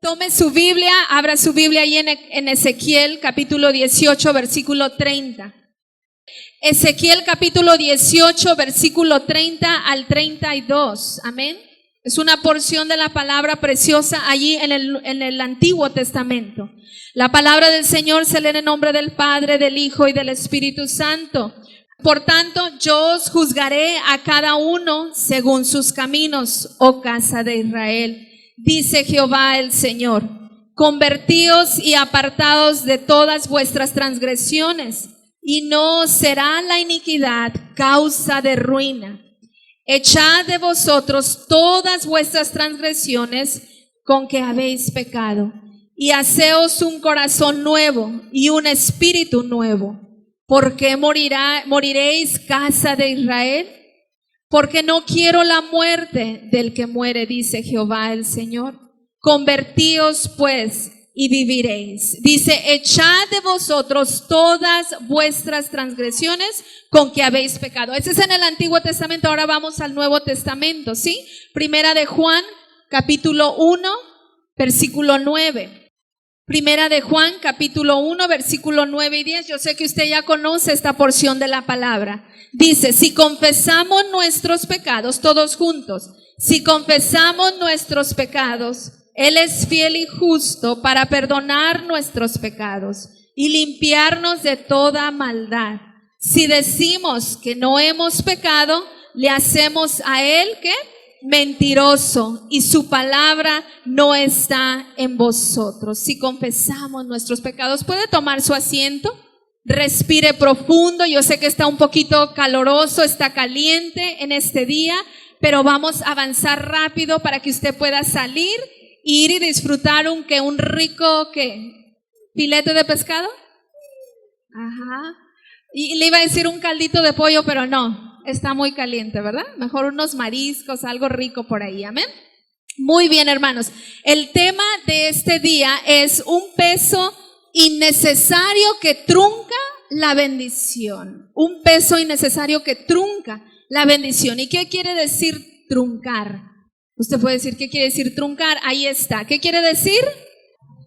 Tome su Biblia, abra su Biblia ahí en Ezequiel capítulo 18, versículo 30. Ezequiel capítulo 18, versículo 30 al 32. Amén. Es una porción de la palabra preciosa allí en el Antiguo Testamento. La palabra del Señor se lee en el nombre del Padre, del Hijo y del Espíritu Santo. Por tanto, yo os juzgaré a cada uno según sus caminos, oh casa de Israel. Dice Jehová el Señor: convertíos y apartaos de todas vuestras transgresiones, y no os será la iniquidad causa de ruina. Echad de vosotros todas vuestras transgresiones con que habéis pecado, y haceos un corazón nuevo y un espíritu nuevo. ¿Por qué moriréis, casa de Israel? Porque no quiero la muerte del que muere, dice Jehová el Señor. Convertíos pues y viviréis. Dice: echad de vosotros todas vuestras transgresiones con que habéis pecado. Ese es en el Antiguo Testamento. Ahora vamos al Nuevo Testamento, ¿sí? Primera de Juan, capítulo 1, versículo 9. Primera de Juan, capítulo 1, versículo 9 y 10. Yo sé que usted ya conoce esta porción de la palabra. Dice: si confesamos nuestros pecados, todos juntos, si confesamos nuestros pecados, Él es fiel y justo para perdonar nuestros pecados y limpiarnos de toda maldad. Si decimos que no hemos pecado, le hacemos a Él, ¿qué? Mentiroso, y su palabra no está en vosotros. Si confesamos nuestros pecados, puede tomar su asiento, respire profundo. Yo sé que está un poquito caloroso, está caliente en este día, pero vamos a avanzar rápido para que usted pueda salir, ir y disfrutar un rico filete de pescado. Ajá. Y le iba a decir un caldito de pollo, pero no. Está muy caliente, ¿verdad? Mejor unos mariscos, algo rico por ahí, amén. Muy bien, hermanos. El tema de este día es un peso innecesario que trunca la bendición. Un peso innecesario que trunca la bendición. ¿Y qué quiere decir truncar? Usted puede decir: ¿qué quiere decir truncar? Ahí está. ¿Qué quiere decir?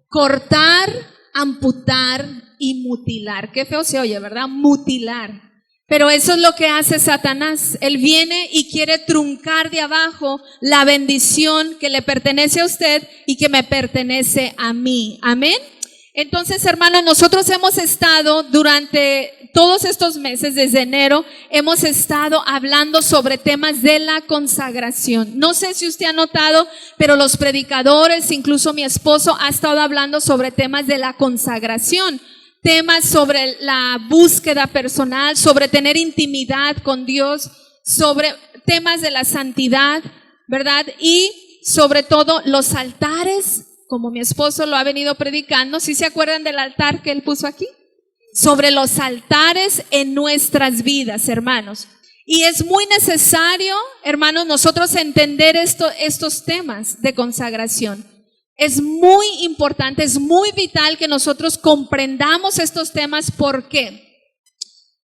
Cortar, amputar y mutilar. Qué feo se oye, ¿verdad? Mutilar. Pero eso es lo que hace Satanás. Él viene y quiere truncar de abajo la bendición que le pertenece a usted y que me pertenece a mí. Amén. Entonces, hermanos, nosotros hemos estado durante todos estos meses, desde enero, hemos estado hablando sobre temas de la consagración. No sé si usted ha notado, pero los predicadores, incluso mi esposo, ha estado hablando sobre temas de la consagración. Temas sobre la búsqueda personal, sobre tener intimidad con Dios, sobre temas de la santidad, ¿verdad? Y sobre todo los altares, como mi esposo lo ha venido predicando. ¿Sí se acuerdan del altar que él puso aquí? Sobre los altares en nuestras vidas, hermanos. Y es muy necesario, hermanos, nosotros entender estos temas de consagración. Es muy importante, es muy vital que nosotros comprendamos estos temas. ¿Por qué?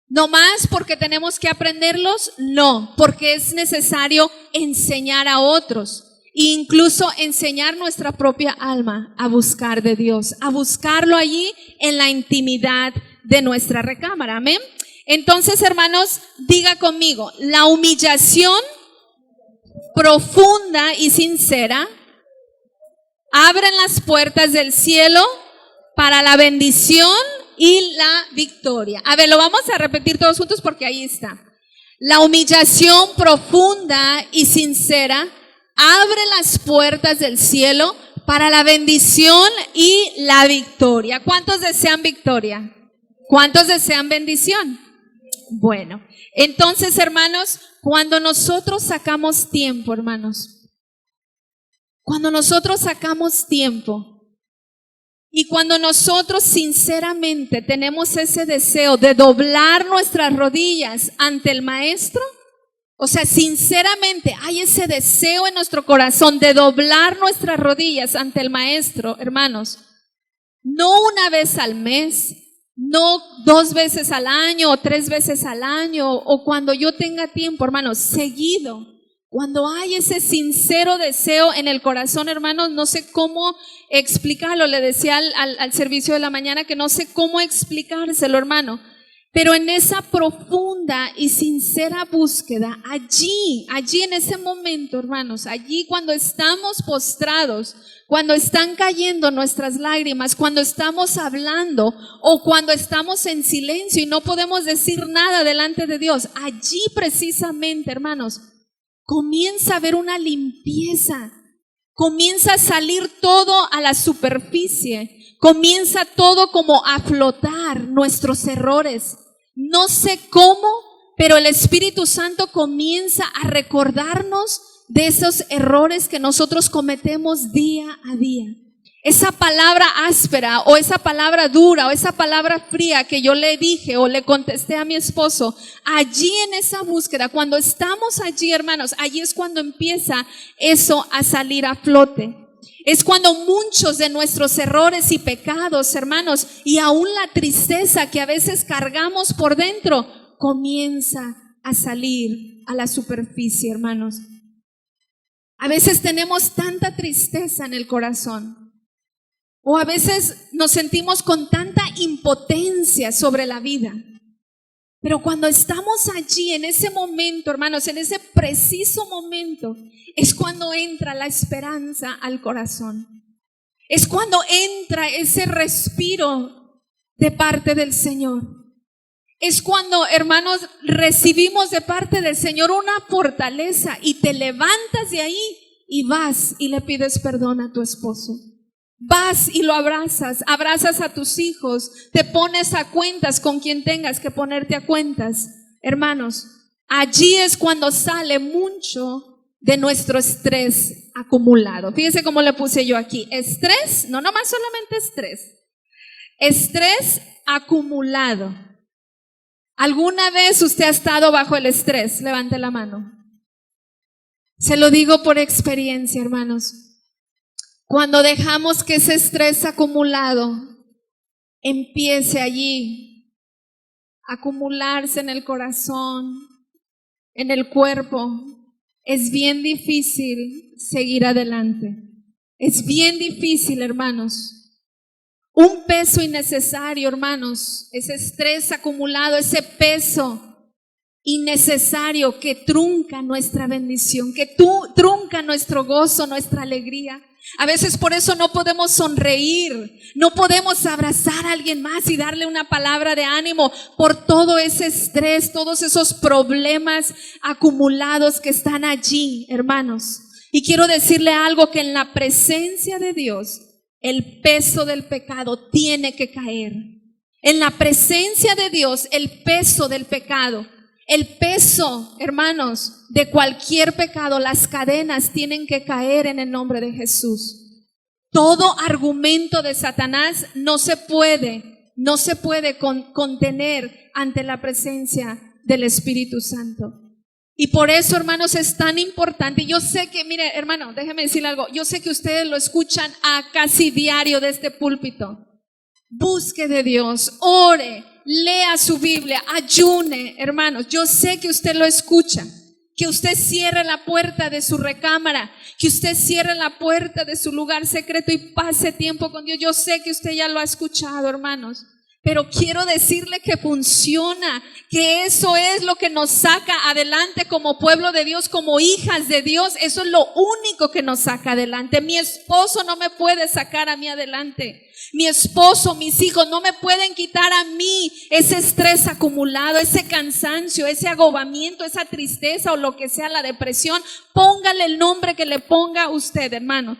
¿No más porque tenemos que aprenderlos? No, porque es necesario enseñar a otros, e incluso enseñar nuestra propia alma a buscar de Dios, a buscarlo allí en la intimidad de nuestra recámara. Amén. Entonces, hermanos, diga conmigo: la humillación profunda y sincera abren las puertas del cielo para la bendición y la victoria. A ver, lo vamos a repetir todos juntos porque ahí está. La humillación profunda y sincera abre las puertas del cielo para la bendición y la victoria. ¿Cuántos desean victoria? ¿Cuántos desean bendición? Bueno, entonces, hermanos, cuando nosotros sacamos tiempo, hermanos, cuando nosotros sacamos tiempo y cuando nosotros sinceramente tenemos ese deseo de doblar nuestras rodillas ante el Maestro, o sea, sinceramente hay ese deseo en nuestro corazón de doblar nuestras rodillas ante el Maestro, hermanos, no una vez al mes, no 2 veces al año o 3 veces al año, o cuando yo tenga tiempo, hermanos, seguido. Cuando hay ese sincero deseo en el corazón, hermanos, no sé cómo explicarlo. Le decía al servicio de la mañana que no sé cómo explicárselo, hermano. Pero en esa profunda y sincera búsqueda, allí en ese momento, hermanos, allí cuando estamos postrados, cuando están cayendo nuestras lágrimas, cuando estamos hablando o cuando estamos en silencio y no podemos decir nada delante de Dios, allí precisamente, hermanos, comienza a haber una limpieza, comienza a salir todo a la superficie, comienza todo como a flotar nuestros errores. No sé cómo, pero el Espíritu Santo comienza a recordarnos de esos errores que nosotros cometemos día a día. Esa palabra áspera o esa palabra dura o esa palabra fría que yo le dije o le contesté a mi esposo, allí en esa búsqueda, cuando estamos allí, hermanos, allí es cuando empieza eso a salir a flote. Es cuando muchos de nuestros errores y pecados, hermanos, y aún la tristeza que a veces cargamos por dentro, comienza a salir a la superficie, hermanos. A veces tenemos tanta tristeza en el corazón, o a veces nos sentimos con tanta impotencia sobre la vida. Pero cuando estamos allí, en ese momento, hermanos, en ese preciso momento, es cuando entra la esperanza al corazón. Es cuando entra ese respiro de parte del Señor. Es cuando, hermanos, recibimos de parte del Señor una fortaleza y te levantas de ahí y vas y le pides perdón a tu esposo. Vas y lo abrazas a tus hijos, te pones a cuentas con quien tengas que ponerte a cuentas. Hermanos, allí es cuando sale mucho de nuestro estrés acumulado. Fíjense cómo le puse yo aquí. Estrés, no nomás solamente estrés. Estrés acumulado. ¿Alguna vez usted ha estado bajo el estrés? Levante la mano. Se lo digo por experiencia, hermanos. Cuando dejamos que ese estrés acumulado empiece allí a acumularse en el corazón, en el cuerpo, es bien difícil seguir adelante. Es bien difícil, hermanos. Un peso innecesario, hermanos, ese estrés acumulado, ese peso innecesario que trunca nuestra bendición, que trunca nuestro gozo, nuestra alegría. A veces por eso no podemos sonreír, no podemos abrazar a alguien más y darle una palabra de ánimo por todo ese estrés, todos esos problemas acumulados que están allí, hermanos. Y quiero decirle algo, que en la presencia de Dios, el peso del pecado tiene que caer. En la presencia de Dios, el peso del pecado, el peso, hermanos, de cualquier pecado, las cadenas tienen que caer en el nombre de Jesús. Todo argumento de Satanás no se puede contener ante la presencia del Espíritu Santo. Y por eso, hermanos, es tan importante. Yo sé que, mire, hermano, déjeme decirle algo. Yo sé que ustedes lo escuchan a casi diario de este púlpito. Busque de Dios, ore, lea su Biblia, ayune, hermanos. Yo sé que usted lo escucha. Que usted cierre la puerta de su recámara, que usted cierre la puerta de su lugar secreto y pase tiempo con Dios. Yo sé que usted ya lo ha escuchado, hermanos. Pero quiero decirle que funciona, que eso es lo que nos saca adelante como pueblo de Dios, como hijas de Dios. Eso es lo único que nos saca adelante. Mi esposo no me puede sacar a mí adelante. Mi esposo, mis hijos no me pueden quitar a mí ese estrés acumulado, ese cansancio, ese agobamiento, esa tristeza o lo que sea, la depresión. Póngale el nombre que le ponga usted, hermano.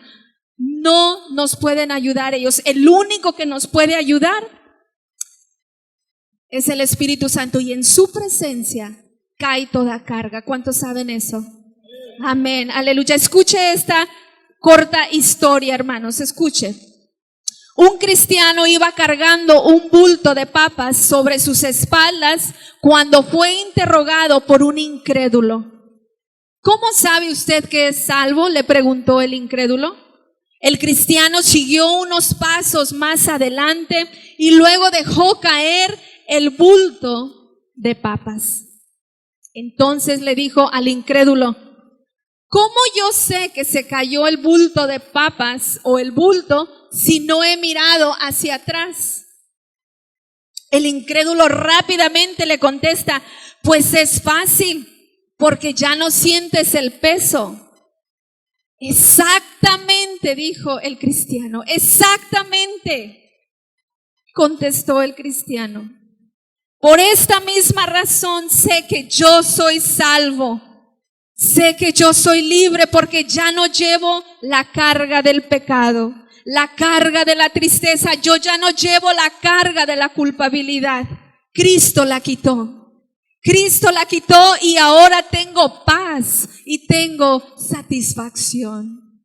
No nos pueden ayudar ellos. El único que nos puede ayudar es el Espíritu Santo, y en su presencia cae toda carga. ¿Cuántos saben eso? Amén, aleluya. Escuche esta corta historia, hermanos, escuche. Un cristiano iba cargando un bulto de papas sobre sus espaldas cuando fue interrogado por un incrédulo. ¿Cómo sabe usted que es salvo?, le preguntó el incrédulo. El cristiano siguió unos pasos más adelante y luego dejó caer el bulto de papas. Entonces le dijo al incrédulo: ¿Cómo yo sé que se cayó el bulto de papas o el bulto si no he mirado hacia atrás? El incrédulo rápidamente le contesta, pues es fácil, porque ya no sientes el peso. Exactamente, dijo el cristiano, exactamente, contestó el cristiano. Por esta misma razón sé que yo soy salvo, sé que yo soy libre porque ya no llevo la carga del pecado, la carga de la tristeza, yo ya no llevo la carga de la culpabilidad. Cristo la quitó. Cristo la quitó y ahora tengo paz y tengo satisfacción.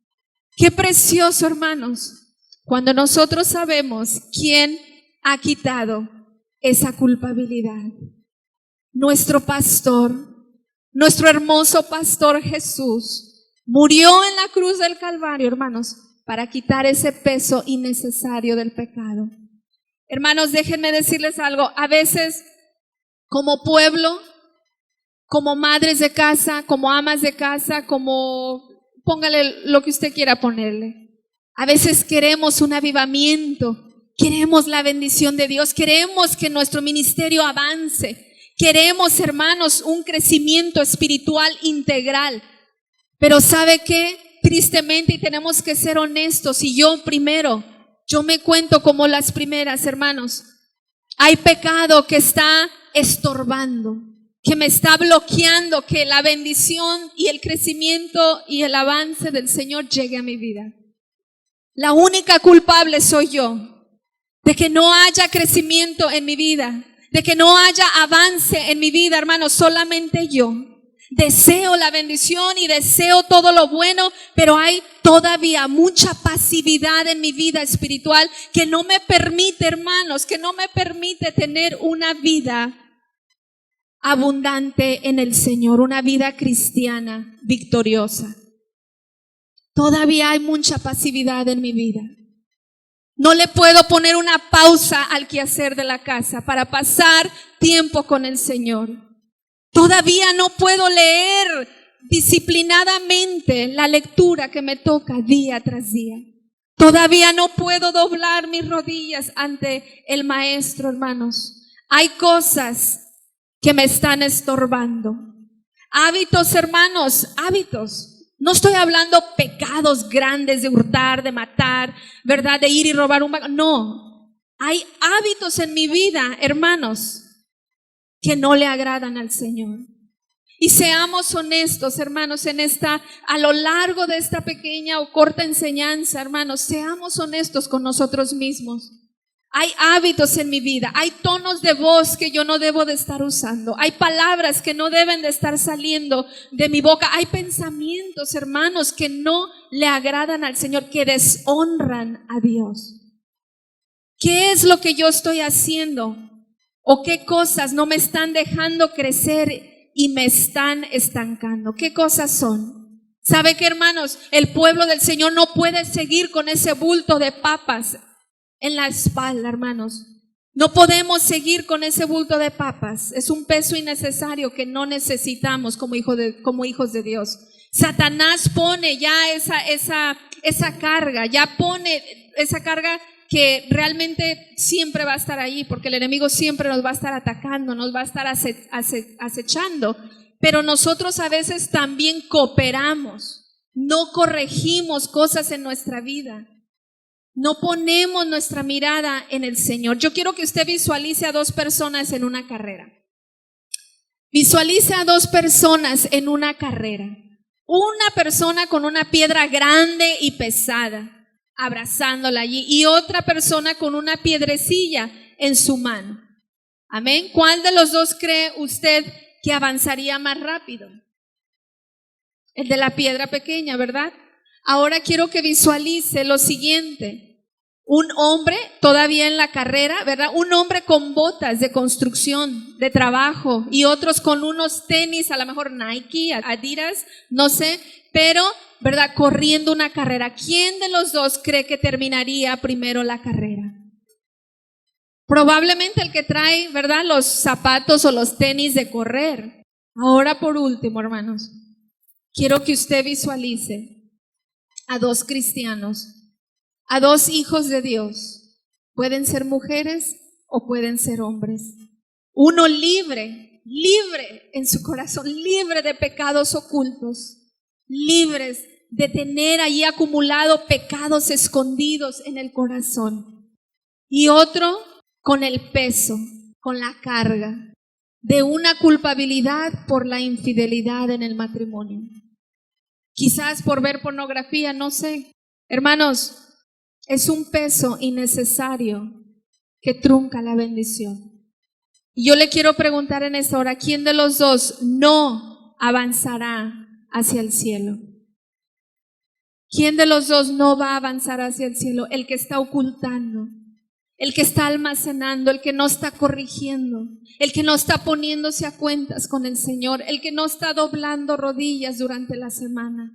Qué precioso, hermanos, cuando nosotros sabemos quién ha quitado esa culpabilidad. Nuestro pastor, nuestro hermoso pastor Jesús, murió en la cruz del Calvario, hermanos, para quitar ese peso innecesario del pecado. Hermanos, déjenme decirles algo. A veces, como pueblo, como madres de casa, como amas de casa, como póngale lo que usted quiera ponerle. A veces queremos un avivamiento, queremos la bendición de Dios, queremos que nuestro ministerio avance, queremos, hermanos, un crecimiento espiritual integral. Pero ¿sabe qué? Tristemente, y tenemos que ser honestos, y yo primero, yo me cuento como las primeras, hermanos. Hay pecado que está estorbando, que me está bloqueando que la bendición y el crecimiento y el avance del Señor llegue a mi vida. La única culpable soy yo, de que no haya crecimiento en mi vida, de que no haya avance en mi vida, hermanos, solamente yo. Deseo la bendición y deseo todo lo bueno, pero hay todavía mucha pasividad en mi vida espiritual que no me permite, hermanos, que no me permite tener una vida abundante en el Señor, una vida cristiana victoriosa. Todavía hay mucha pasividad en mi vida. No le puedo poner una pausa al quehacer de la casa para pasar tiempo con el Señor. Todavía no puedo leer disciplinadamente la lectura que me toca día tras día. Todavía no puedo doblar mis rodillas ante el Maestro, hermanos. Hay cosas que me están estorbando. Hábitos, hermanos, hábitos. No estoy hablando pecados grandes de hurtar, de matar, ¿verdad? De ir y robar un banco. No, hay hábitos en mi vida, hermanos, que no le agradan al Señor. Y seamos honestos, hermanos, a lo largo de esta pequeña o corta enseñanza, hermanos, seamos honestos con nosotros mismos. Hay hábitos en mi vida, hay tonos de voz que yo no debo de estar usando, hay palabras que no deben de estar saliendo de mi boca, hay pensamientos, hermanos, que no le agradan al Señor, que deshonran a Dios. ¿Qué es lo que yo estoy haciendo? ¿O qué cosas no me están dejando crecer y me están estancando? ¿Qué cosas son? ¿Sabe qué, hermanos? El pueblo del Señor no puede seguir con ese bulto de papas en la espalda, hermanos. No podemos seguir con ese bulto de papas. Es un peso innecesario que no necesitamos como hijos de Dios. Satanás pone ya esa carga, ya pone esa carga que realmente siempre va a estar ahí, porque el enemigo siempre nos va a estar atacando, nos va a estar acechando. Pero nosotros a veces también cooperamos, no corregimos cosas en nuestra vida. No ponemos nuestra mirada en el Señor. Yo quiero que usted visualice a dos personas en una carrera. Visualice a dos personas en una carrera. Una persona con una piedra grande y pesada, abrazándola allí, y otra persona con una piedrecilla en su mano. Amén. ¿Cuál de los dos cree usted que avanzaría más rápido? El de la piedra pequeña, ¿verdad? Ahora quiero que visualice lo siguiente. Un hombre todavía en la carrera, ¿verdad? Un hombre con botas de construcción, de trabajo, y otros con unos tenis, a lo mejor Nike, Adidas, no sé, pero, ¿verdad? Corriendo una carrera. ¿Quién de los dos cree que terminaría primero la carrera? Probablemente el que trae, ¿verdad? Los zapatos o los tenis de correr. Ahora por último, hermanos, quiero que usted visualice a dos cristianos, a dos hijos de Dios. Pueden ser mujeres o pueden ser hombres. Uno libre en su corazón, libre de pecados ocultos, libres de tener ahí acumulado pecados escondidos en el corazón. Y otro con el peso, con la carga de una culpabilidad por la infidelidad en el matrimonio. Quizás por ver pornografía, no sé. Hermanos, es un peso innecesario que trunca la bendición. Y yo le quiero preguntar en esta hora, ¿quién de los dos no avanzará hacia el cielo? ¿Quién de los dos no va a avanzar hacia el cielo? El que está ocultando, el que está almacenando, el que no está corrigiendo, el que no está poniéndose a cuentas con el Señor, el que no está doblando rodillas durante la semana.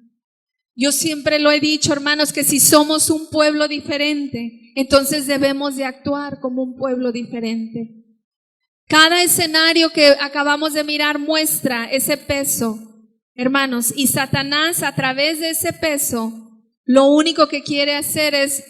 Yo siempre lo he dicho, hermanos, que si somos un pueblo diferente, entonces debemos de actuar como un pueblo diferente. Cada escenario que acabamos de mirar muestra ese peso, hermanos, y Satanás a través de ese peso, lo único que quiere hacer es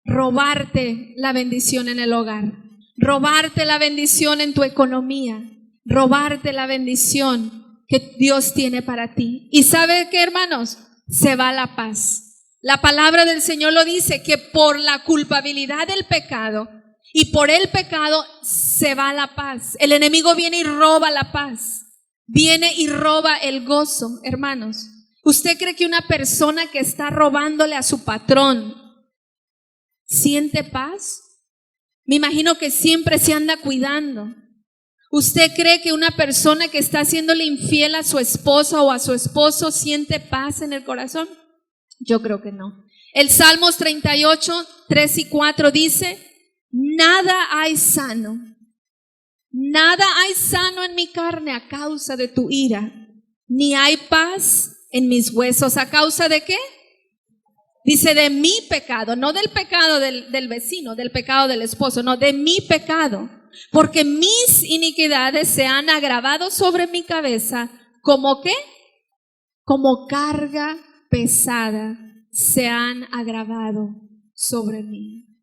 robarte la bendición en el hogar, robarte la bendición en tu economía, robarte la bendición que Dios tiene para ti. ¿Y sabe qué, hermanos? Se va la paz. La palabra del Señor lo dice, que por la culpabilidad del pecado y por el pecado se va la paz. El enemigo viene y roba la paz, viene y roba el gozo. Hermanos, ¿usted cree que una persona que está robándole a su patrón siente paz? Me imagino que siempre se anda cuidando. ¿Usted cree que una persona que está haciéndole infiel a su esposa o a su esposo siente paz en el corazón? Yo creo que no. El Salmos 38, 3 y 4 dice, nada hay sano en mi carne a causa de tu ira, ni hay paz en mis huesos. ¿A causa de qué? Dice, de mi pecado, no del pecado del vecino, del pecado del esposo, no, de mi pecado. Porque mis iniquidades se han agravado sobre mi cabeza, ¿como qué? Como carga pesada se han agravado sobre mí.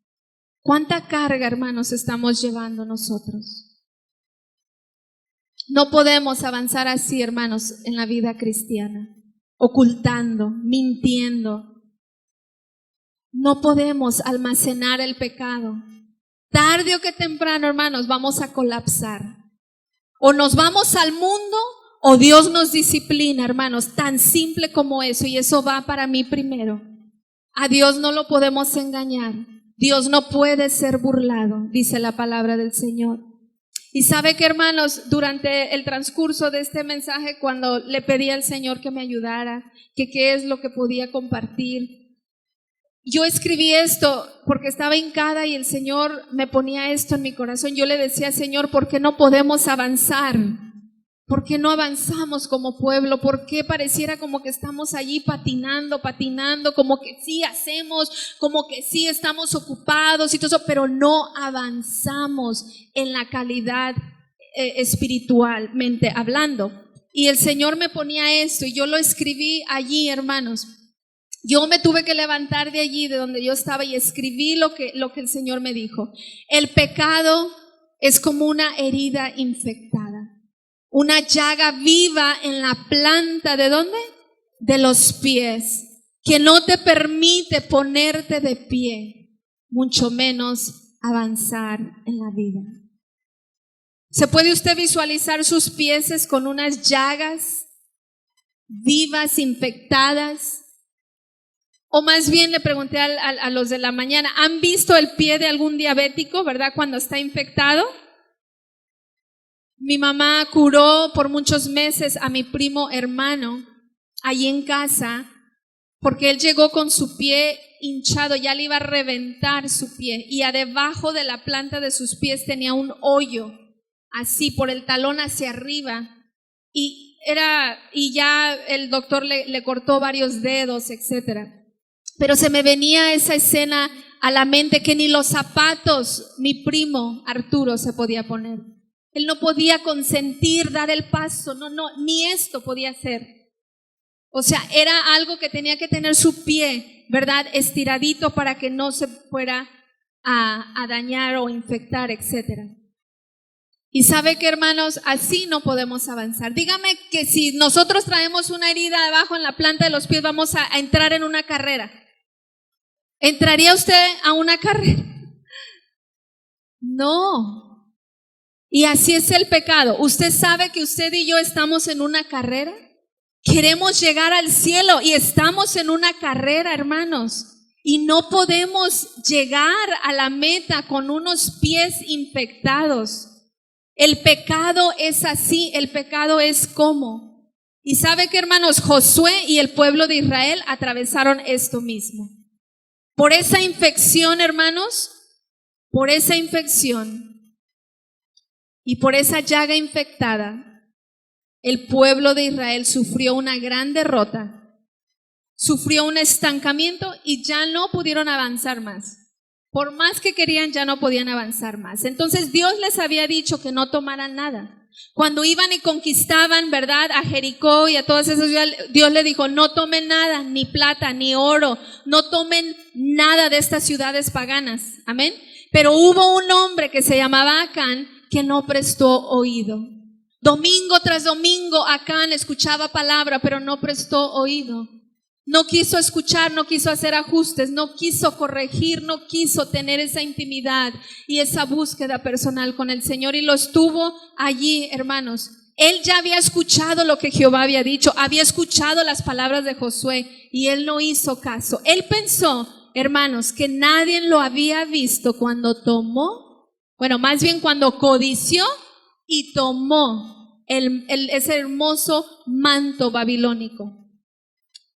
¿Cuánta carga, hermanos, estamos llevando nosotros? No podemos avanzar así, hermanos, en la vida cristiana, ocultando, mintiendo. No podemos almacenar el pecado. Tarde o que temprano, hermanos, vamos a colapsar. O nos vamos al mundo o Dios nos disciplina, hermanos, tan simple como eso. Y eso va para mí primero. A Dios no lo podemos engañar. Dios no puede ser burlado, dice la palabra del Señor. Y sabe que, hermanos, durante el transcurso de este mensaje, cuando le pedí al Señor que me ayudara, que qué es lo que podía compartir, yo escribí esto porque estaba hincada y el Señor me ponía esto en mi corazón. Yo le decía, Señor, ¿por qué no podemos avanzar? ¿Por qué no avanzamos como pueblo? ¿Por qué pareciera como que estamos allí patinando, como que sí hacemos, como que sí estamos ocupados y todo eso, pero no avanzamos en la calidad espiritualmente hablando? Y el Señor me ponía esto y yo lo escribí allí, hermanos. Yo me tuve que levantar de allí, de donde yo estaba, y escribí lo que el Señor me dijo. El pecado es como una herida infectada, una llaga viva en la planta, ¿de dónde? De los pies, que no te permite ponerte de pie, mucho menos avanzar en la vida. ¿Se puede usted visualizar sus pies con unas llagas vivas, infectadas? O más bien le pregunté a los de la mañana, ¿han visto el pie de algún diabético, verdad, cuando está infectado? Mi mamá curó por muchos meses a mi primo hermano allí en casa, porque él llegó con su pie hinchado, ya le iba a reventar su pie, y debajo de la planta de sus pies tenía un hoyo, así por el talón hacia arriba, y ya el doctor le cortó varios dedos, etcétera. Pero se me venía esa escena a la mente, que ni los zapatos mi primo Arturo se podía poner. Él no podía consentir dar el paso, no, ni esto podía hacer. O sea, era algo que tenía que tener su pie, ¿verdad? Estiradito para que no se fuera a dañar o infectar, etcétera. Y sabe que, hermanos, así no podemos avanzar. Dígame que si nosotros traemos una herida debajo en la planta de los pies, vamos a entrar en una carrera. ¿Entraría usted a una carrera? No. Y así es el pecado. ¿Usted sabe que usted y yo estamos en una carrera? Queremos llegar al cielo y estamos en una carrera, hermanos. Y no podemos llegar a la meta con unos pies infectados. El pecado es así, el pecado es como. Y sabe que, hermanos, Josué y el pueblo de Israel atravesaron esto mismo. Por esa infección, hermanos, por esa infección y por esa llaga infectada, el pueblo de Israel sufrió una gran derrota, sufrió un estancamiento y ya no pudieron avanzar más. Por más que querían, ya no podían avanzar más. Entonces Dios les había dicho que no tomaran nada. Cuando iban y conquistaban, ¿verdad?, a Jericó y a todas esas ciudades, Dios le dijo, no tomen nada, ni plata, ni oro, no tomen nada de estas ciudades paganas. Amén. Pero hubo un hombre que se llamaba Acán que no prestó oído. Domingo tras domingo Acán escuchaba palabra, pero no prestó oído. No quiso escuchar, no quiso hacer ajustes, no quiso corregir, no quiso tener esa intimidad y esa búsqueda personal con el Señor, y lo estuvo allí, hermanos. Él ya había escuchado lo que Jehová había dicho, había escuchado las palabras de Josué y él no hizo caso. Él pensó, hermanos, que nadie lo había visto cuando tomó, bueno, más bien cuando codició y tomó ese hermoso manto babilónico.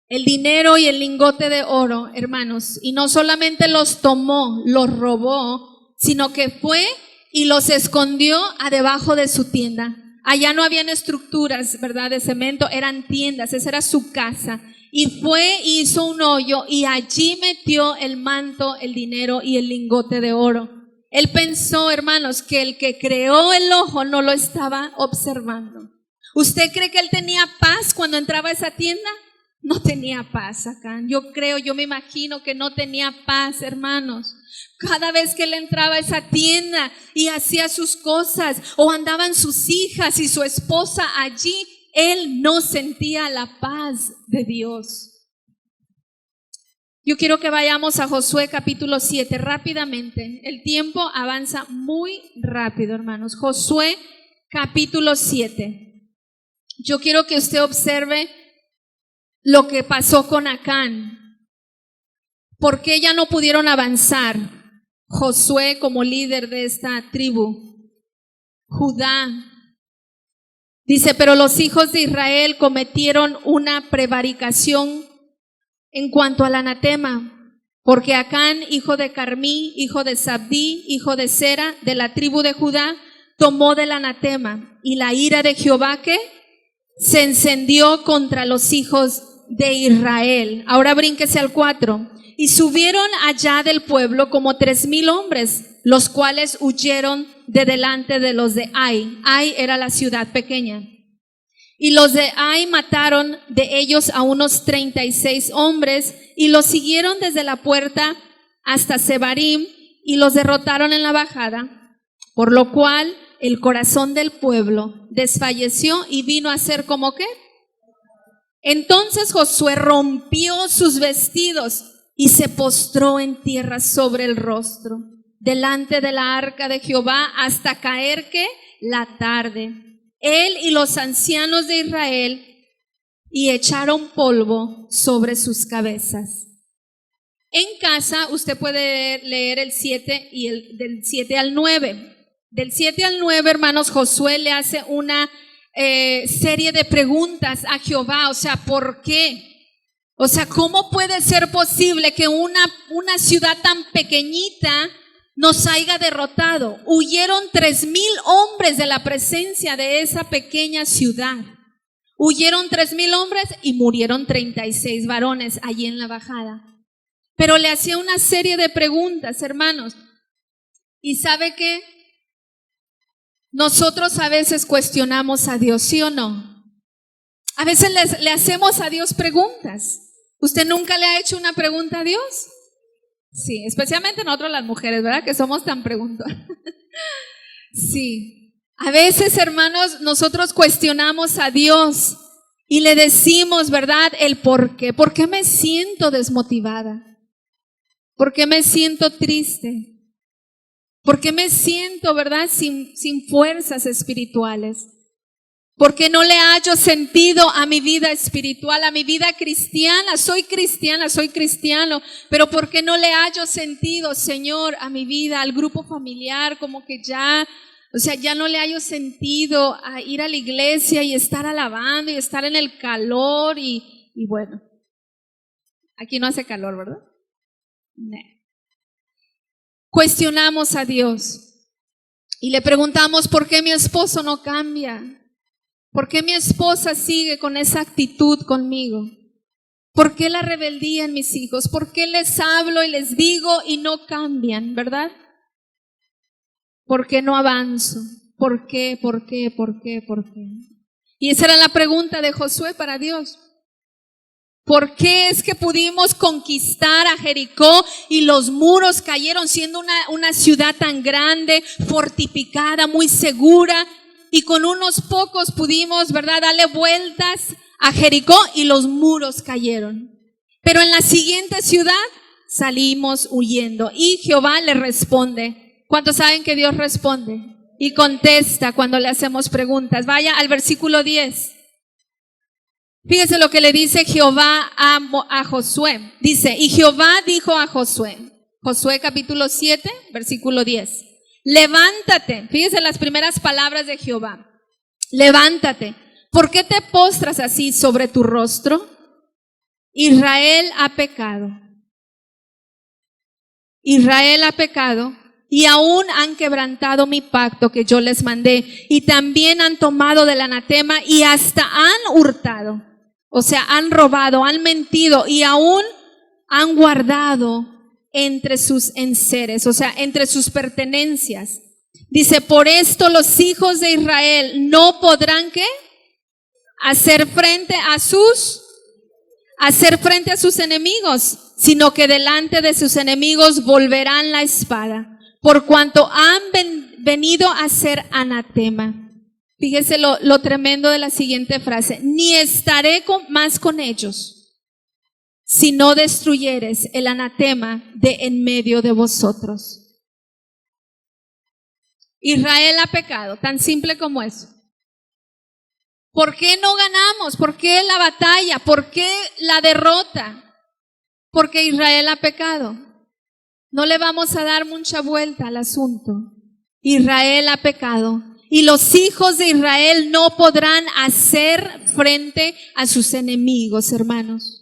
El dinero y el lingote de oro, hermanos, y no solamente los tomó, los robó, sino que fue y los escondió debajo de su tienda. Allá no habían estructuras, ¿verdad?, de cemento, eran tiendas, esa era su casa. Y fue y hizo un hoyo y allí metió el manto, el dinero y el lingote de oro. Él pensó, hermanos, que el que creó el ojo no lo estaba observando. ¿Usted cree que él tenía paz cuando entraba a esa tienda? No tenía paz acá. Yo me imagino que no tenía paz, hermanos. Cada vez que él entraba a esa tienda y hacía sus cosas, o andaban sus hijas y su esposa allí, él no sentía la paz de Dios. Yo quiero que vayamos a Josué capítulo 7 rápidamente. El tiempo avanza muy rápido, hermanos. Josué capítulo 7. Yo quiero que usted observe lo que pasó con Acán. ¿Por qué ya no pudieron avanzar? Josué como líder de esta tribu, Judá, dice, pero los hijos de Israel cometieron una prevaricación en cuanto al anatema, porque Acán, hijo de Carmí, hijo de Sabdí, hijo de Sera, de la tribu de Judá, tomó del anatema, y la ira de Jehová, ¿qué?, se encendió contra los hijos de Israel. Ahora brínquese al 4. Y subieron allá del pueblo como 3,000 hombres, los cuales huyeron de delante de los de Ai. Ai era la ciudad pequeña. Y los de Ai mataron de ellos a unos 36 hombres y los siguieron desde la puerta hasta Sebarim y los derrotaron en la bajada, por lo cual el corazón del pueblo desfalleció y vino a ser como ¿qué? Entonces Josué rompió sus vestidos y se postró en tierra sobre el rostro, delante de la arca de Jehová, hasta caer ¿qué? La tarde. Él y los ancianos de Israel, y echaron polvo sobre sus cabezas. En casa usted puede leer el 7 y del 7 al 9. Del 7 al 9, hermanos, Josué le hace una serie de preguntas a Jehová. O sea, ¿por qué? O sea, ¿cómo puede ser posible que una ciudad tan pequeñita nos haya derrotado? Huyeron 3,000 hombres de la presencia de esa pequeña ciudad. Huyeron 3,000 hombres y murieron 36 varones allí en la bajada. Pero le hacía una serie de preguntas, hermanos. ¿Y sabe qué? Nosotros a veces cuestionamos a Dios, ¿sí o no? A veces le hacemos a Dios preguntas. ¿Usted nunca le ha hecho una pregunta a Dios? Sí, especialmente nosotros las mujeres, ¿verdad? Que somos tan preguntonas. Sí. A veces, hermanos, nosotros cuestionamos a Dios y le decimos, ¿verdad? El por qué. ¿Por qué me siento desmotivada? ¿Por qué me siento triste? ¿Por qué me siento, verdad, sin fuerzas espirituales? ¿Por qué no le hallo sentido a mi vida espiritual, a mi vida cristiana? Soy cristiano, pero ¿por qué no le hallo sentido, Señor, a mi vida, al grupo familiar? Como que ya no le hallo sentido a ir a la iglesia y estar alabando y estar en el calor y bueno, aquí no hace calor, ¿verdad? No. Cuestionamos a Dios y le preguntamos, ¿por qué mi esposo no cambia? ¿Por qué mi esposa sigue con esa actitud conmigo? ¿Por qué la rebeldía en mis hijos? ¿Por qué les hablo y les digo y no cambian, verdad? ¿Por qué no avanzo? ¿Por qué? Y esa era la pregunta de Josué para Dios. ¿Por qué es que pudimos conquistar a Jericó y los muros cayeron siendo una ciudad tan grande, fortificada, muy segura? Y con unos pocos pudimos, ¿verdad?, darle vueltas a Jericó y los muros cayeron. Pero en la siguiente ciudad salimos huyendo y Jehová le responde. ¿Cuántos saben que Dios responde? Y contesta cuando le hacemos preguntas. Vaya al versículo 10. Fíjese lo que le dice Jehová a Josué. Dice, y Jehová dijo a Josué, Josué capítulo 7, versículo 10. Levántate, fíjese las primeras palabras de Jehová. Levántate, ¿por qué te postras así sobre tu rostro? Israel ha pecado. Israel ha pecado y aún han quebrantado mi pacto que yo les mandé y también han tomado del anatema y hasta han hurtado. O sea, han robado, han mentido y aún han guardado entre sus enseres, o sea, entre sus pertenencias. Dice, por esto los hijos de Israel no podrán, ¿qué? Hacer frente a sus enemigos, sino que delante de sus enemigos volverán la espada, por cuanto han venido a ser anatema. Fíjese lo tremendo de la siguiente frase, ni estaré más con ellos, si no destruyeres el anatema de en medio de vosotros. Israel ha pecado, tan simple como eso. ¿Por qué no ganamos? ¿Por qué la batalla? ¿Por qué la derrota? Porque Israel ha pecado. No le vamos a dar mucha vuelta al asunto. Israel ha pecado. Y los hijos de Israel no podrán hacer frente a sus enemigos, hermanos.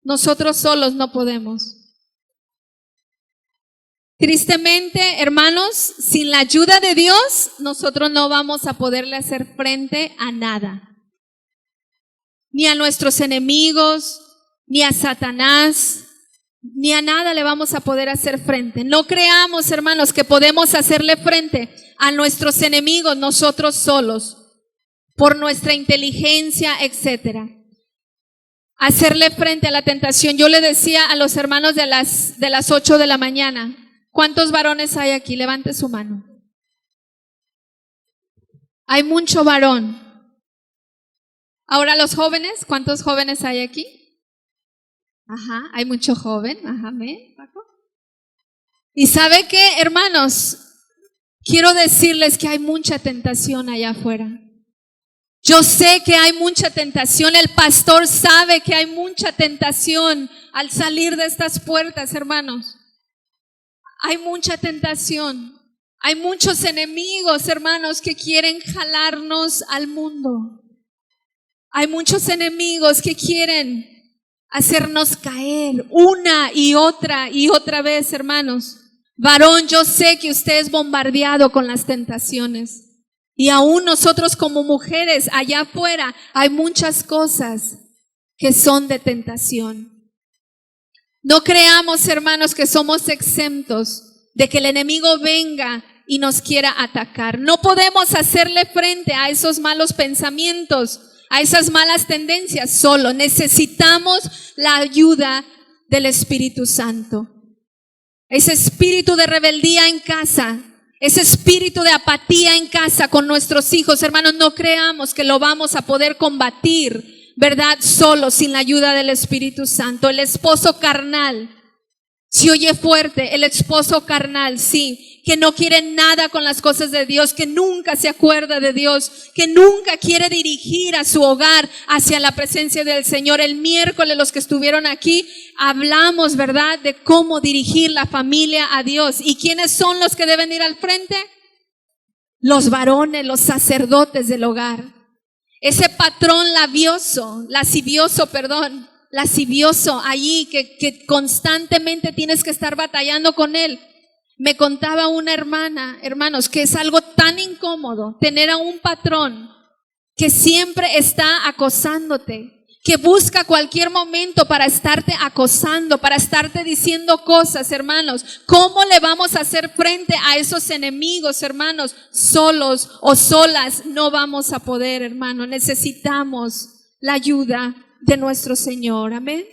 Nosotros solos no podemos. Tristemente, hermanos, sin la ayuda de Dios, nosotros no vamos a poderle hacer frente a nada. Ni a nuestros enemigos, ni a Satanás, ni a nada le vamos a poder hacer frente. No creamos, hermanos, que podemos hacerle frente a nuestros enemigos nosotros solos, por nuestra inteligencia, etcétera. Hacerle frente a la tentación. Yo le decía a los hermanos de las 8 de la mañana, ¿cuántos varones hay aquí? Levante su mano. Hay mucho varón. Ahora los jóvenes, ¿cuántos jóvenes hay aquí? Ajá, hay mucho joven. Ajá, amén, Paco. Y ¿sabe qué, hermanos? Quiero decirles que hay mucha tentación allá afuera. Yo sé que hay mucha tentación, el pastor sabe que hay mucha tentación al salir de estas puertas, hermanos. Hay mucha tentación, hay muchos enemigos, hermanos, que quieren jalarnos al mundo. Hay muchos enemigos que quieren hacernos caer una y otra vez, hermanos. Varón, yo sé que usted es bombardeado con las tentaciones. Y aún nosotros como mujeres allá afuera hay muchas cosas que son de tentación. No creamos, hermanos, que somos exentos de que el enemigo venga y nos quiera atacar. No podemos hacerle frente a esos malos pensamientos, a esas malas tendencias solo. Necesitamos la ayuda del Espíritu Santo. Ese espíritu de rebeldía en casa, ese espíritu de apatía en casa con nuestros hijos, hermanos, no creamos que lo vamos a poder combatir, ¿verdad? Solo, sin la ayuda del Espíritu Santo. El esposo carnal, si oye fuerte, el esposo carnal, sí, que no quiere nada con las cosas de Dios, que nunca se acuerda de Dios, que nunca quiere dirigir a su hogar hacia la presencia del Señor. El miércoles, los que estuvieron aquí, hablamos, ¿verdad?, de cómo dirigir la familia a Dios. ¿Y quiénes son los que deben ir al frente? Los varones, los sacerdotes del hogar. Ese patrón lascivioso allí que constantemente tienes que estar batallando con él. Me contaba una hermana, hermanos, que es algo tan incómodo tener a un patrón que siempre está acosándote, que busca cualquier momento para estarte acosando, para estarte diciendo cosas, hermanos. ¿Cómo le vamos a hacer frente a esos enemigos, hermanos? Solos o solas no vamos a poder, hermano. Necesitamos la ayuda de nuestro Señor. Amén.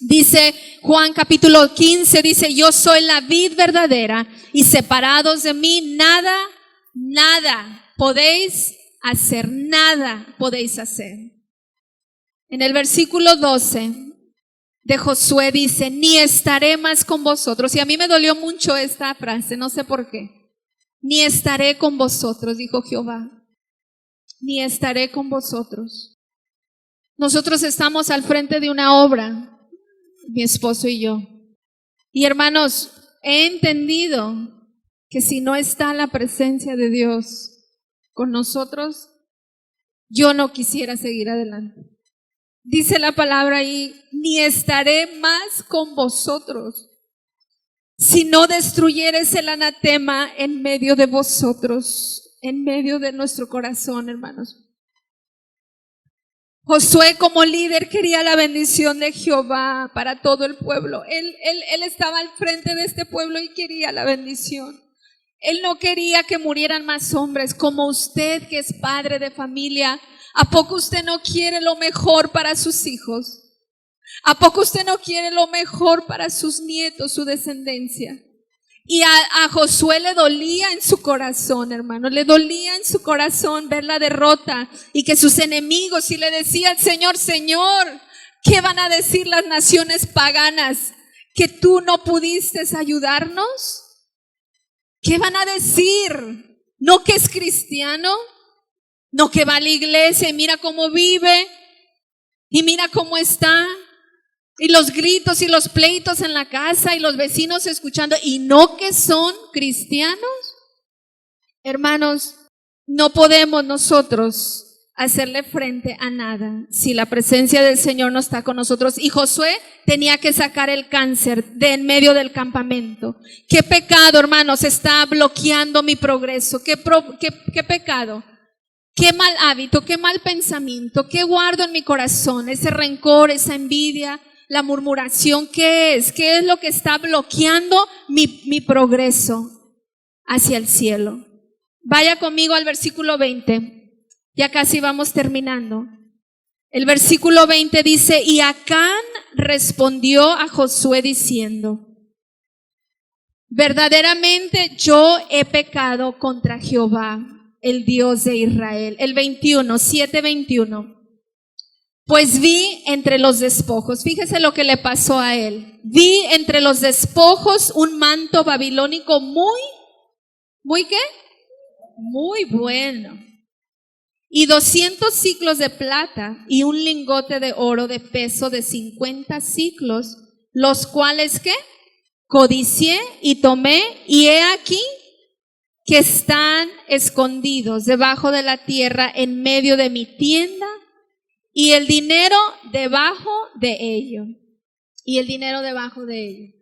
Dice Juan capítulo 15, dice: yo soy la vid verdadera y separados de mí nada podéis hacer, nada podéis hacer. En el versículo 12 de Josué dice: ni estaré más con vosotros. Y a mí me dolió mucho esta frase, no sé por qué. Ni estaré con vosotros, dijo Jehová. Ni estaré con vosotros. Nosotros estamos al frente de una obra, mi esposo y yo. Y hermanos, he entendido que si no está la presencia de Dios con nosotros, yo no quisiera seguir adelante. Dice la palabra ahí: ni estaré más con vosotros, si no destruyeres el anatema en medio de vosotros, en medio de nuestro corazón, hermanos. Josué, como líder, quería la bendición de Jehová para todo el pueblo. Él estaba al frente de este pueblo y quería la bendición. Él no quería que murieran más hombres. Como usted, que es padre de familia, ¿a poco usted no quiere lo mejor para sus hijos? ¿A poco usted no quiere lo mejor para sus nietos, su descendencia? Y a Josué le dolía en su corazón, hermano, le dolía en su corazón ver la derrota y que sus enemigos, y le decían: Señor, ¿qué van a decir las naciones paganas? ¿Que tú no pudiste ayudarnos? ¿Qué van a decir? ¿No que es cristiano? ¿No que va a la iglesia y mira cómo vive? ¿Y mira cómo está? Y los gritos y los pleitos en la casa y los vecinos escuchando, y no que son cristianos. Hermanos, no podemos nosotros hacerle frente a nada si la presencia del Señor no está con nosotros. Y Josué tenía que sacar el cáncer de en medio del campamento. ¿Qué pecado, hermanos, está bloqueando mi progreso? ¿Qué pecado? ¿Qué mal hábito? ¿Qué mal pensamiento? ¿Qué guardo en mi corazón? Ese rencor, esa envidia, la murmuración. ¿Qué es? ¿Qué es lo que está bloqueando mi progreso hacia el cielo? Vaya conmigo al versículo 20. Ya casi vamos terminando. El versículo 20 dice: y Acán respondió a Josué diciendo: verdaderamente yo he pecado contra Jehová, el Dios de Israel. El 21, 7:21. Pues vi entre los despojos, fíjese lo que le pasó a él. Vi entre los despojos un manto babilónico ¿muy qué? Muy bueno. Y 200 siclos de plata y un lingote de oro de peso de 50 siclos, los cuales ¿qué? Codicié y tomé, y he aquí que están escondidos debajo de la tierra en medio de mi tienda, y el dinero debajo de ello. Y el dinero debajo de ello.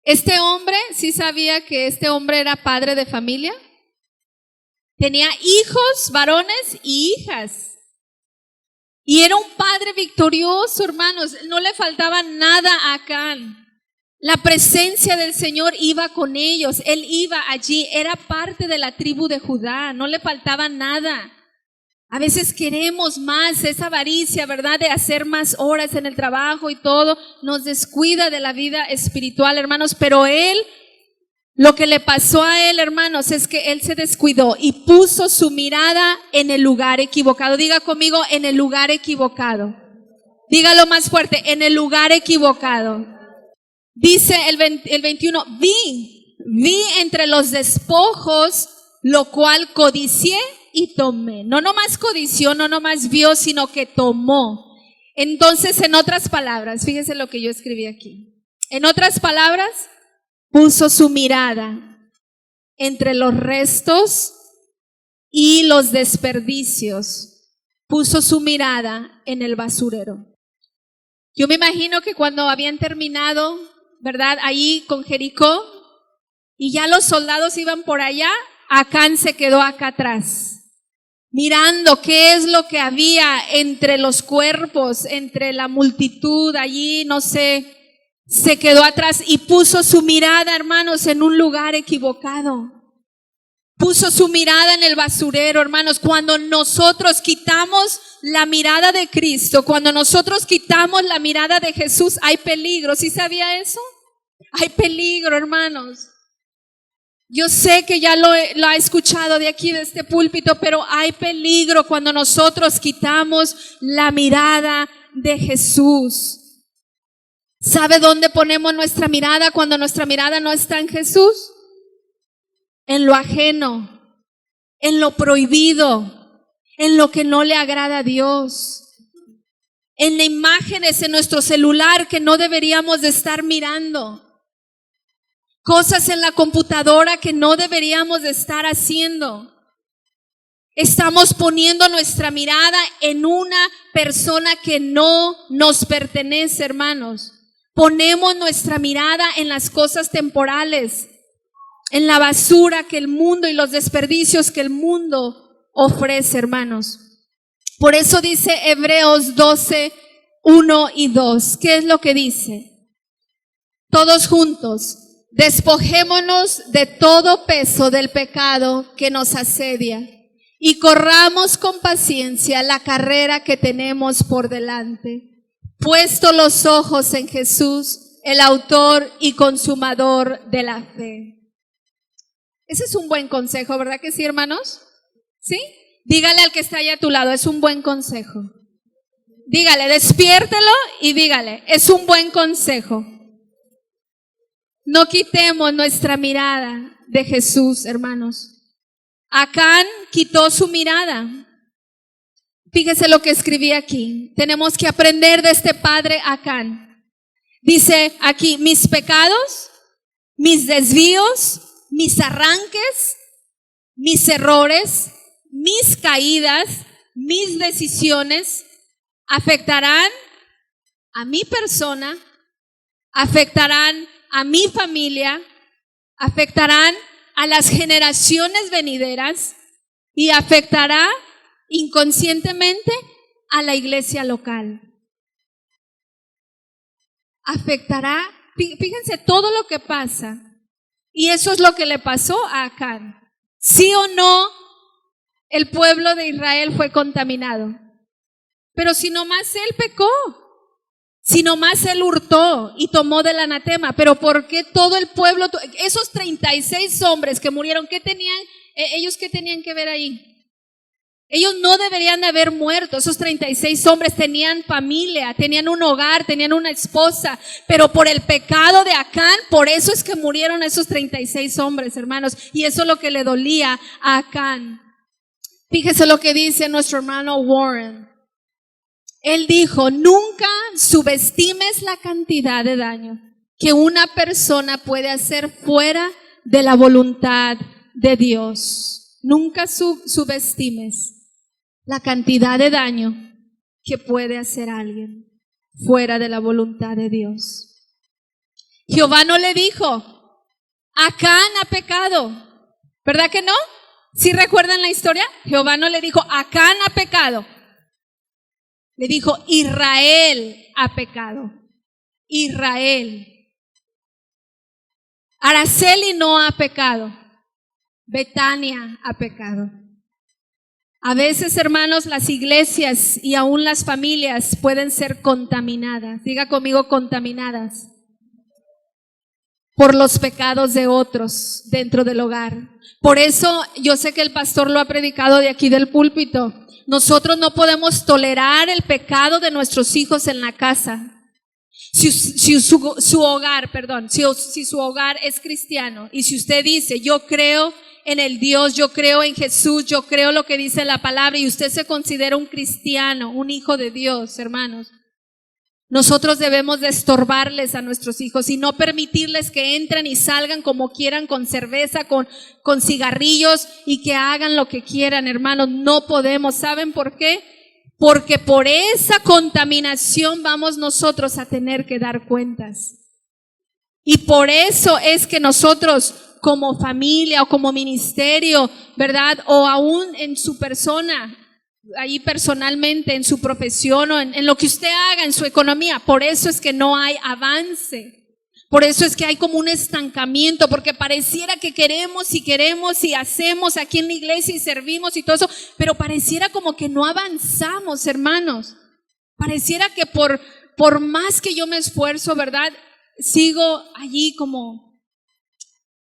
Este hombre, ¿sí sabía que este hombre era padre de familia? Tenía hijos, varones y hijas. Y era un padre victorioso, hermanos. No le faltaba nada a Acán. La presencia del Señor iba con ellos, Él iba allí, era parte de la tribu de Judá, no le faltaba nada. A veces queremos más, esa avaricia, ¿verdad? De hacer más horas en el trabajo y todo, nos descuida de la vida espiritual, hermanos, pero Él, lo que le pasó a Él, hermanos, es que Él se descuidó y puso su mirada en el lugar equivocado. Diga conmigo, en el lugar equivocado. Dígalo más fuerte, en el lugar equivocado. Dice el 21, vi entre los despojos, lo cual codicié y tomé. No nomás codició, no nomás vio, sino que tomó. Entonces, en otras palabras, fíjese lo que yo escribí aquí. En otras palabras, puso su mirada entre los restos y los desperdicios. Puso su mirada en el basurero. Yo me imagino que cuando habían terminado, ¿verdad? Ahí con Jericó, y ya los soldados iban por allá, Acán se quedó acá atrás, mirando qué es lo que había entre los cuerpos, entre la multitud allí, no sé, se quedó atrás y puso su mirada, hermanos, en un lugar equivocado. Puso su mirada en el basurero, hermanos. Cuando nosotros quitamos la mirada de Cristo, cuando nosotros quitamos la mirada de Jesús, hay peligro. ¿Sí sabía eso? Hay peligro, hermanos. Yo sé que ya lo ha escuchado de aquí, de este púlpito, pero hay peligro cuando nosotros quitamos la mirada de Jesús. ¿Sabe dónde ponemos nuestra mirada cuando nuestra mirada no está en Jesús? En lo ajeno, en lo prohibido, en lo que no le agrada a Dios, en imágenes en nuestro celular que no deberíamos de estar mirando, cosas en la computadora que no deberíamos de estar haciendo. Estamos poniendo nuestra mirada en una persona que no nos pertenece, hermanos. Ponemos nuestra mirada en las cosas temporales, en la basura que el mundo y los desperdicios que el mundo ofrece, hermanos. Por eso dice Hebreos 12, 1 y 2. ¿Qué es lo que dice? Todos juntos. Despojémonos de todo peso del pecado que nos asedia y corramos con paciencia la carrera que tenemos por delante, puesto los ojos en Jesús, el autor y consumador de la fe. Ese es un buen consejo, ¿verdad que sí, hermanos? ¿Sí? Dígale al que está allá a tu lado, es un buen consejo. Dígale, despiértelo y dígale, es un buen consejo. No quitemos nuestra mirada de Jesús, hermanos. Acán quitó su mirada. Fíjese lo que escribí aquí. Tenemos que aprender de este padre Acán. Dice aquí, mis pecados, mis desvíos, mis arranques, mis errores, mis caídas, mis decisiones afectarán a mi persona, afectarán a mi familia, afectarán a las generaciones venideras y afectará inconscientemente a la iglesia local. Afectará, fíjense todo lo que pasa. Y eso es lo que le pasó a Acán. ¿Sí o no el pueblo de Israel fue contaminado? Pero si nomás él pecó, si nomás él hurtó y tomó del anatema, pero ¿por qué todo el pueblo, esos 36 hombres que murieron, qué tenían, ellos qué tenían que ver ahí? Ellos no deberían de haber muerto. Esos 36 hombres tenían familia, tenían un hogar, tenían una esposa, pero por el pecado de Acán, por eso es que murieron esos 36 hombres, hermanos, y eso es lo que le dolía a Acán. Fíjese lo que dice nuestro hermano Warren. Él dijo, nunca subestimes la cantidad de daño que una persona puede hacer fuera de la voluntad de Dios. Nunca subestimes la cantidad de daño que puede hacer alguien fuera de la voluntad de Dios. Jehová no le dijo, Acán ha pecado, ¿verdad que no? ¿Sí recuerdan la historia? Jehová no le dijo, Acán ha pecado. Le dijo, Israel ha pecado. Israel. Araceli no ha pecado. Betania ha pecado. A veces, hermanos, las iglesias y aún las familias pueden ser contaminadas. Diga conmigo, contaminadas por los pecados de otros dentro del hogar. Por eso yo sé que el pastor lo ha predicado de aquí del púlpito. Nosotros no podemos tolerar el pecado de nuestros hijos en la casa. Si su hogar es cristiano, y si usted dice, yo creo en el Dios, yo creo en Jesús, yo creo lo que dice la palabra, y usted se considera un cristiano, un hijo de Dios, hermanos, nosotros debemos de estorbarles a nuestros hijos y no permitirles que entren y salgan como quieran, con cerveza, con cigarrillos, y que hagan lo que quieran, hermanos. No podemos. ¿Saben por qué? Porque por esa contaminación vamos nosotros a tener que dar cuentas. Y por eso es que nosotros, como familia o como ministerio, ¿verdad? O aún en su persona, ahí personalmente, en su profesión o en lo que usted haga, en su economía, por eso es que no hay avance. Por eso es que hay como un estancamiento, porque pareciera que queremos y hacemos aquí en la iglesia y servimos y todo eso, pero pareciera como que no avanzamos, hermanos. Pareciera que por más que yo me esfuerzo, ¿verdad? Sigo allí como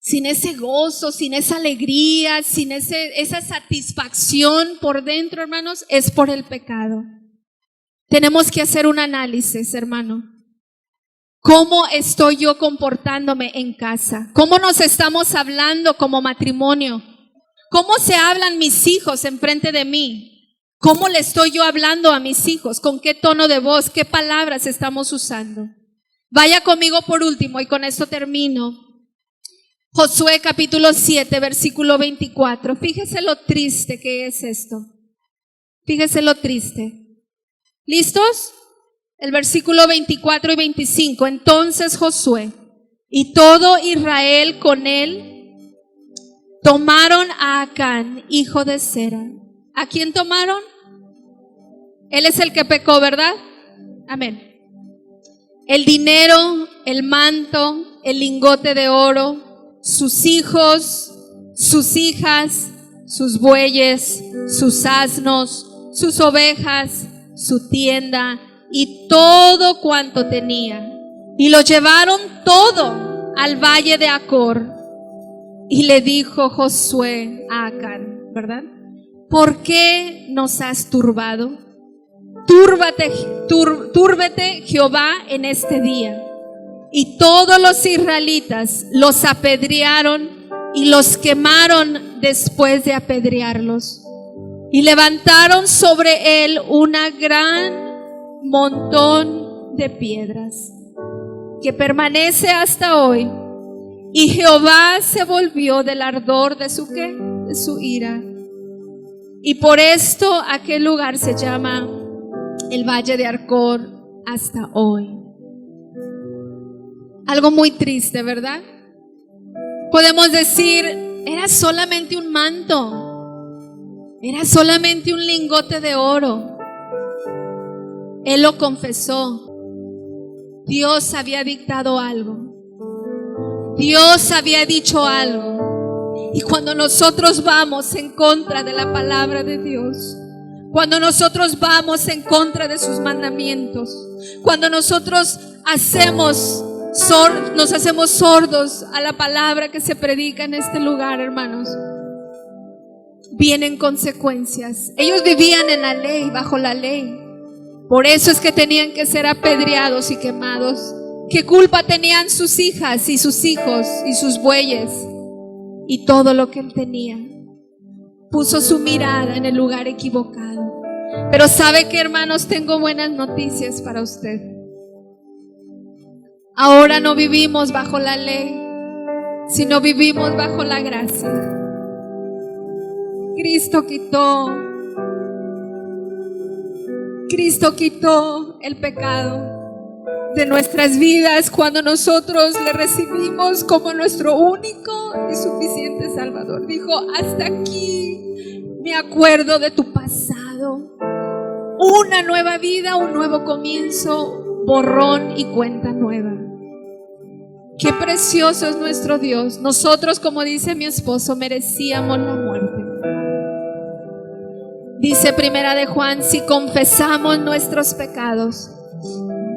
sin ese gozo, sin esa alegría, sin esa satisfacción por dentro, hermanos. Es por el pecado. Tenemos que hacer un análisis, hermano. ¿Cómo estoy yo comportándome en casa? ¿Cómo nos estamos hablando como matrimonio? ¿Cómo se hablan mis hijos enfrente de mí? ¿Cómo le estoy yo hablando a mis hijos? ¿Con qué tono de voz? ¿Qué palabras estamos usando? Vaya conmigo por último, y con esto termino. Josué capítulo 7, versículo 24. Fíjese lo triste que es esto. Fíjese lo triste. ¿Listos? El versículo 24 y 25. Entonces Josué y todo Israel con él tomaron a Acán, hijo de Zera. ¿A quién tomaron? Él es el que pecó, ¿verdad? Amén. El dinero, el manto, el lingote de oro, sus hijos, sus hijas, sus bueyes, sus asnos, sus ovejas, su tienda y todo cuanto tenía. Y lo llevaron todo al valle de Acor. Y le dijo Josué a Acán, ¿verdad? ¿Por qué nos has turbado? Túrbete Jehová en este día. Y todos los israelitas los apedrearon y los quemaron después de apedrearlos. Y levantaron sobre él una gran montón de piedras que permanece hasta hoy. Y Jehová se volvió del ardor de su ¿qué? De su ira. Y por esto aquel lugar se llama el Valle de Acor hasta hoy. Algo muy triste, ¿verdad? Podemos decir, era solamente un manto, era solamente un lingote de oro. Él lo confesó. Dios había dictado algo. Dios había dicho algo. Y cuando nosotros vamos en contra de la palabra de Dios, cuando nosotros vamos en contra de sus mandamientos, cuando nosotros nos hacemos sordos a la palabra que se predica en este lugar, hermanos, vienen consecuencias. Ellos vivían en la ley, bajo la ley. Por eso es que tenían que ser apedreados y quemados. ¿Qué culpa tenían sus hijas y sus hijos y sus bueyes y todo lo que él tenía? Puso su mirada en el lugar equivocado. Pero ¿sabe qué, hermanos? Tengo buenas noticias para usted. Ahora no vivimos bajo la ley, sino vivimos bajo la gracia. Cristo quitó el pecado de nuestras vidas cuando nosotros le recibimos como nuestro único y suficiente Salvador. Dijo, hasta aquí me acuerdo de tu pasado. Una nueva vida, un nuevo comienzo, borrón y cuenta nueva. Qué precioso es nuestro Dios. Nosotros, como dice mi esposo, merecíamos la muerte. Dice Primera de Juan, si confesamos nuestros pecados,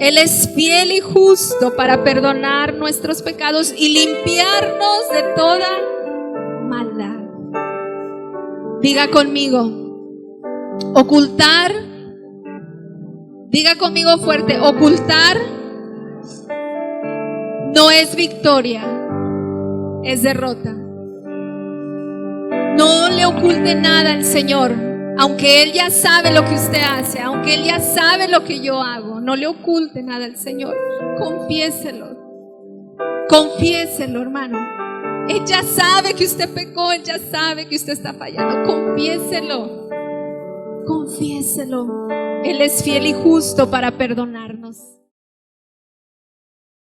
Él es fiel y justo para perdonar nuestros pecados y limpiarnos de toda maldad. Diga conmigo, ocultar. Diga conmigo fuerte, ocultar no es victoria, es derrota. No le oculte nada al Señor, aunque Él ya sabe lo que usted hace, aunque Él ya sabe lo que yo hago. No le oculte nada al Señor, confiéselo. Confiéselo, hermano. Él ya sabe que usted pecó, Él ya sabe que usted está fallando. Confiéselo. Confiéselo. Él es fiel y justo para perdonarnos.